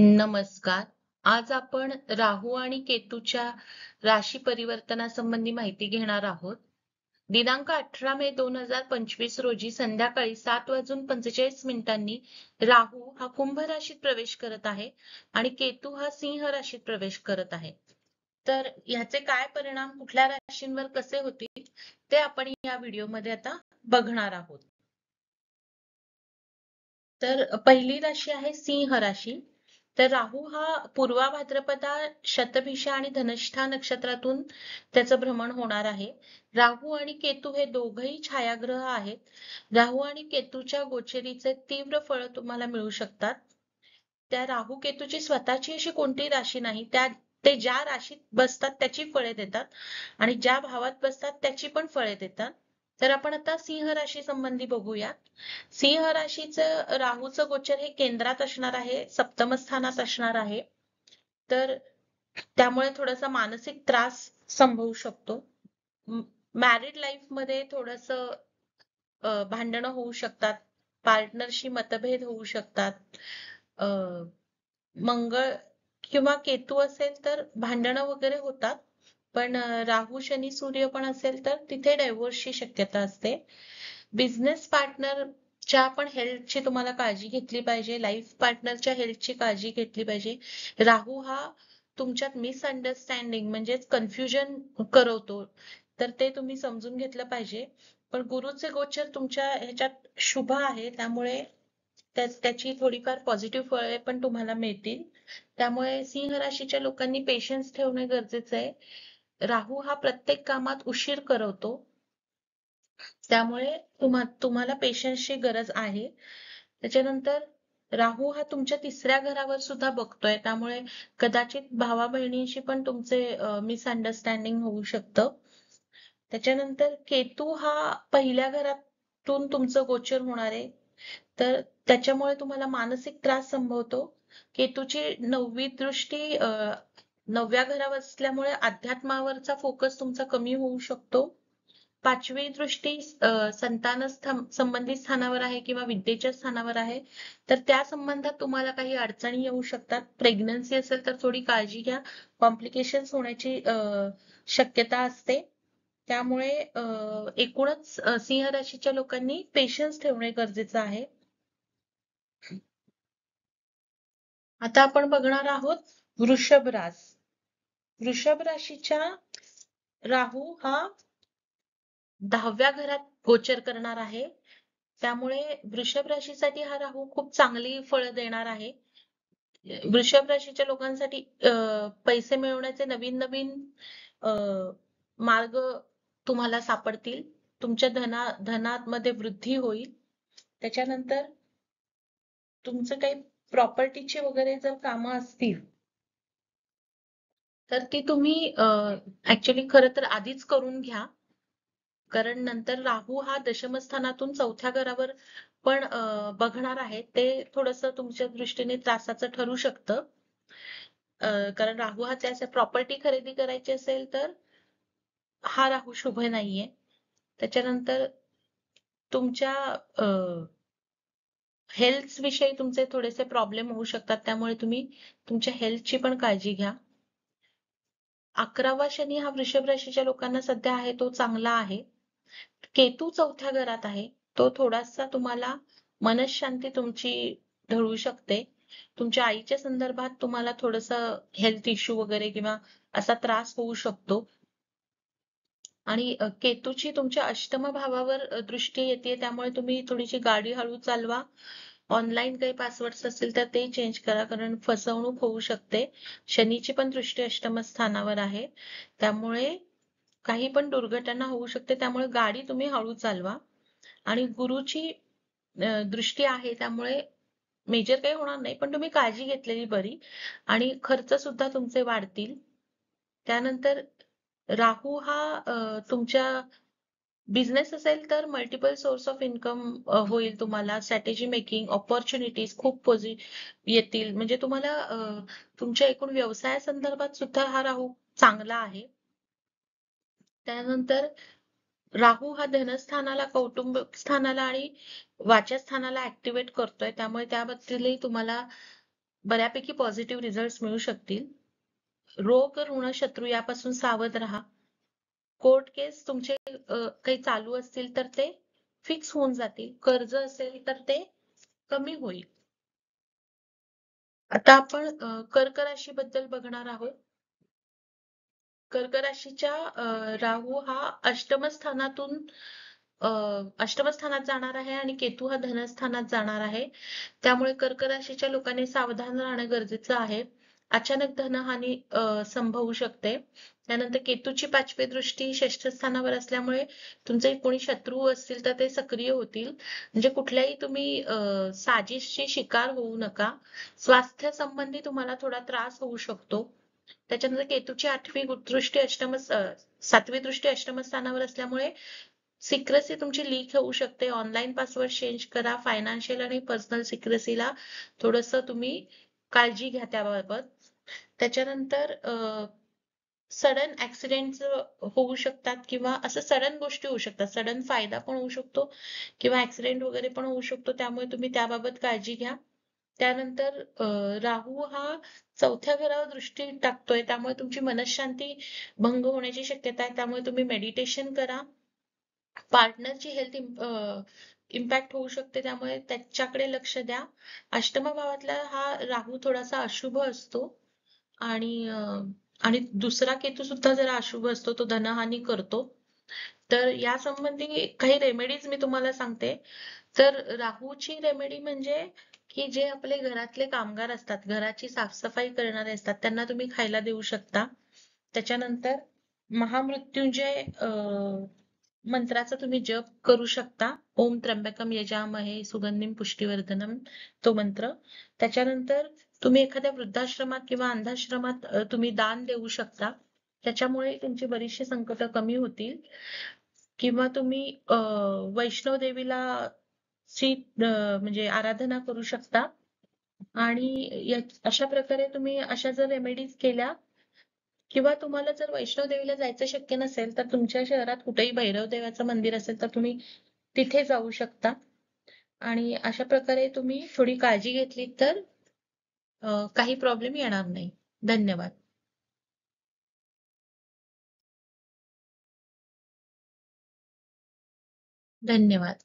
नमस्कार. आज आपण राहू आणि केतूच्या राशी परिवर्तनासंबंधी माहिती घेणार आहोत. दिनांक 18 मे 2025 रोजी संध्याकाळी 7:45 राहू हा कुंभ राशीत प्रवेश करत आहे आणि केतू हा सिंह राशीत प्रवेश करत आहे. तर ह्याचे काय परिणाम कुठल्या राशींवर कसे होतील ते आपण या व्हिडिओमध्ये आता बघणार आहोत. तर पहिली राशी आहे सिंह राशी. तर राहू हा पूर्वा भाद्रपदा, शतभिषा आणि धनिष्ठा नक्षत्रातून त्याचं भ्रमण होणार आहे. राहू आणि केतू हे दोघही छायाग्रह आहेत. राहू आणि केतूच्या गोचरीचे तीव्र फळ तुम्हाला मिळू शकतात. त्या राहू केतूची स्वतःची अशी कोणती राशी नाही, ते ज्या राशीत बसतात त्याची फळे देतात आणि ज्या भावात बसतात त्याची पण फळे देतात. तर आपण आता सिंह राशी संबंधी बघूया. सिंह राशीचं राहूचं गोचर हे केंद्रात असणार आहे, सप्तम स्थानात असणार आहे. तर त्यामुळे थोडासा मानसिक त्रास संभवू शकतो. मॅरिड लाईफ मध्ये थोडंसं भांडणं होऊ शकतात, पार्टनरशी मतभेद होऊ शकतात. अ, मंगळ किंवा केतू असेल तर भांडणं वगैरे होतात. पण राहू शनी सूर्य पण असेल तर तिथे डायव्होर्सची शक्यता असते. बिझनेस पार्टनरच्या पण हेल्थची तुम्हाला काळजी घेतली पाहिजे. लाईफ पार्टनरच्या हेल्थची काळजी घेतली पाहिजे. राहू हा तुमच्यात मिसअंडरस्टँडिंग म्हणजेच कन्फ्युजन करवतो. तर ते तुम्ही समजून घेतलं पाहिजे. पण गुरुचे गोचर तुमच्या ह्याच्यात शुभ आहे, त्यामुळे त्याची थोडीफार पॉझिटिव्ह फळे पण तुम्हाला मिळतील. त्यामुळे सिंह राशीच्या लोकांनी पेशन्स ठेवणे गरजेचं आहे. राहू हा प्रत्येक कामात उशीर करवतो. त्यामुळे तुम्हाला पेशन्सची गरज आहे. त्याच्यानंतर राहू हा तुमच्या 3ऱ्या घरावर सुद्धा बघतोय, त्यामुळे कदाचित भावा बहिणींशी पण तुमचे मिसअंडरस्टँडिंग होऊ शकतं. त्याच्यानंतर केतू हा पहिल्या घरातून तुमचं गोचर होणार आहे, तर त्याच्यामुळे तुम्हाला मानसिक त्रास संभवतो. केतूची 9वी दृष्टी 9व्या घरावर असल्यामुळे अध्यात्मावरचा फोकस तुमचा कमी होऊ शकतो. 5वी दृष्टी संतान संबंधित स्थानावर आहे किंवा विद्येच्या स्थानावर आहे, तर त्या संबंधात तुम्हाला काही अडचणी येऊ शकतात. प्रेग्नन्सी असेल तर थोडी काळजी घ्या. कॉम्प्लिकेशन्स होण्याची शक्यता असते. त्यामुळे एकूणच सिंह राशीच्या लोकांनी पेशन्स ठेवणे गरजेचं आहे. आता आपण बघणार आहोत वृषभ रास. वृषभ राशीच्या राहू हा 10व्या घरात गोचर करणार आहे. त्यामुळे वृषभ राशीसाठी हा राहू खूप चांगली फळं देणार आहे. वृषभ राशीच्या लोकांसाठी पैसे मिळवण्याचे नवीन नवीन मार्ग तुम्हाला सापडतील. तुमच्या धनामध्ये वृद्धी होईल. त्याच्यानंतर तुमचं काही प्रॉपर्टीचे वगैरे जर कामं असतील तर ती तुम्ही ऍक्च्युली खरं तर आधीच करून घ्या. कारण नंतर राहू हा दशमस्थानातून 4थ्या घरावर पण बघणार आहे. ते थोडंसं तुमच्या दृष्टीने त्रासाचं ठरू शकतं. कारण राहू हा त्याच्या प्रॉपर्टी खरेदी करायची असेल तर हा राहू शुभ नाहीये. त्याच्यानंतर तुमच्या हेल्थ विषयी तुमचे थोडेसे प्रॉब्लेम होऊ शकतात, त्यामुळे तुम्ही तुमच्या हेल्थची पण काळजी घ्या. 11वा शनी हा वृषभ राशीच्या लोकांना सध्या आहे तो चांगला आहे. केतू 4थ्या घरात आहे, तो थोडासा तुम्हाला मनःशांती तुमची ढळू शकते. तुमच्या आईच्या संदर्भात तुम्हाला थोडंसं हेल्थ इश्यू वगैरे किंवा असा त्रास होऊ शकतो. आणि केतूची तुमच्या अष्टम भावावर दृष्टी येते, त्यामुळे तुम्ही थोडीशी गाडी हळू चालवा. ऑनलाईन काही पासवर्ड्स असतील तर ते चेंज करा, कारण फसवणूक होऊ शकते. शनीची पण दृष्टी अष्टम स्थानावर आहे, त्यामुळे काही पण दुर्घटना होऊ शकते. त्यामुळे गाडी तुम्ही हळू चालवा. आणि गुरुची दृष्टी आहे, त्यामुळे मेजर काही होणार नाही, पण तुम्ही काळजी घेतलेली बरी. आणि खर्च सुद्धा तुमचे वाढतील. त्यानंतर राहू हा तुमच्या बिझनेस असेल तर मल्टिपल सोर्स ऑफ इन्कम होईल तुम्हाला. स्ट्रॅटेजी मेकिंग, ऑपॉर्च्युनिटीज खूप येतील. म्हणजे तुम्हाला तुमच्या एकूण व्यवसायासंदर्भात सुद्धा हा राहू चांगला आहे. त्यानंतर राहू हा धनस्थानाला, कौटुंबिक स्थानाला आणि वाचस्थानाला ऍक्टिव्हेट करतोय, त्यामुळे त्याबद्दलही तुम्हाला बऱ्यापैकी पॉझिटिव्ह रिझल्ट मिळू शकतील. रोग, ऋण, शत्रू यापासून सावध राहा. कोर्ट केस तुमचे काही चालू असतील तर ते फिक्स होऊन जातील. कर्ज असेल तर ते कमी होईल. आता आपण कर्क राशीबद्दल बघणार आहोत. कर्क राशीच्या राहू हा अष्टम स्थानात जाणार आहे आणि केतू हा धनस्थानात जाणार आहे. त्यामुळे कर्क राशीच्या लोकांनी सावधान राहणं गरजेचं आहे. अचानक धनहानी संभवू शकते. त्यानंतर केतूची 5वी दृष्टी षष्ठ स्थानावर असल्यामुळे तुमचे कोणी शत्रू असतील तर ते सक्रिय होतील. म्हणजे कुठल्याही तुम्ही साजिशची शिकार होऊ नका. स्वास्थ्य संबंधी तुम्हाला थोडा त्रास होऊ शकतो. त्याच्यानंतर केतूची 7वी दृष्टी अष्टम स्थानावर असल्यामुळे सिक्रेसी तुमची लीक होऊ शकते. ऑनलाईन पासवर्ड चेंज करा. फायनान्शियल आणि पर्सनल सिक्रेसीला थोडंसं तुम्ही काळजी घ्या त्याबाबत. त्याच्यानंतर सडन ऍक्सिडेंट होऊ शकतात किंवा असं सडन गोष्टी होऊ शकतात. सडन फायदा पण होऊ शकतो किंवा ऍक्सिडेंट वगैरे पण होऊ शकतो. त्यामुळे तुम्ही त्याबाबत काळजी घ्या. त्यानंतर राहू हा 4थ्या घरावर दृष्टी टाकतोय, त्यामुळे तुमची मनःशांती भंग होण्याची शक्यता आहे. त्यामुळे तुम्ही मेडिटेशन करा. पार्टनरची हेल्थ इम्पॅक्ट होऊ शकते, त्यामुळे त्याच्याकडे लक्ष द्या. अष्टम भावातला हा राहू थोडासा अशुभ असतो आणि दुसरा केतू सुद्धा जरा अशुभ असतो, तो धनहानी करतो. तर या संबंधी काही रेमेडीज मी तुम्हाला सांगते. तर राहूची रेमेडी म्हणजे की जे आपले घरातले कामगार असतात, घराची साफसफाई करणारे असतात, त्यांना तुम्ही खायला देऊ शकता. त्याच्यानंतर महामृत्युंजय मंत्राचा तुम्ही जप करू शकता. ओम त्र्यंबकम यजामहे सुगंधिम पुष्टिवर्धनम, तो मंत्र. त्याच्यानंतर तुम्ही एखाद्या वृद्धाश्रमात किंवा अंधाश्रमात तुम्ही दान देऊ शकता. त्याच्यामुळे तुमची बरीचशी संकट कमी होतील. किंवा तुम्ही वैष्णव देवीला म्हणजे आराधना करू शकता. आणि अशा प्रकारे तुम्ही अशा जर रेमेडीज केल्या किंवा तुम्हाला जर वैष्णव देवीला जायचं शक्य नसेल तर तुमच्या शहरात कुठेही भैरव देवाचं मंदिर असेल तर तुम्ही तिथे जाऊ शकता. आणि अशा प्रकारे तुम्ही थोडी काळजी घेतली तर काही प्रॉब्लेम येणार नाही. धन्यवाद. धन्यवाद.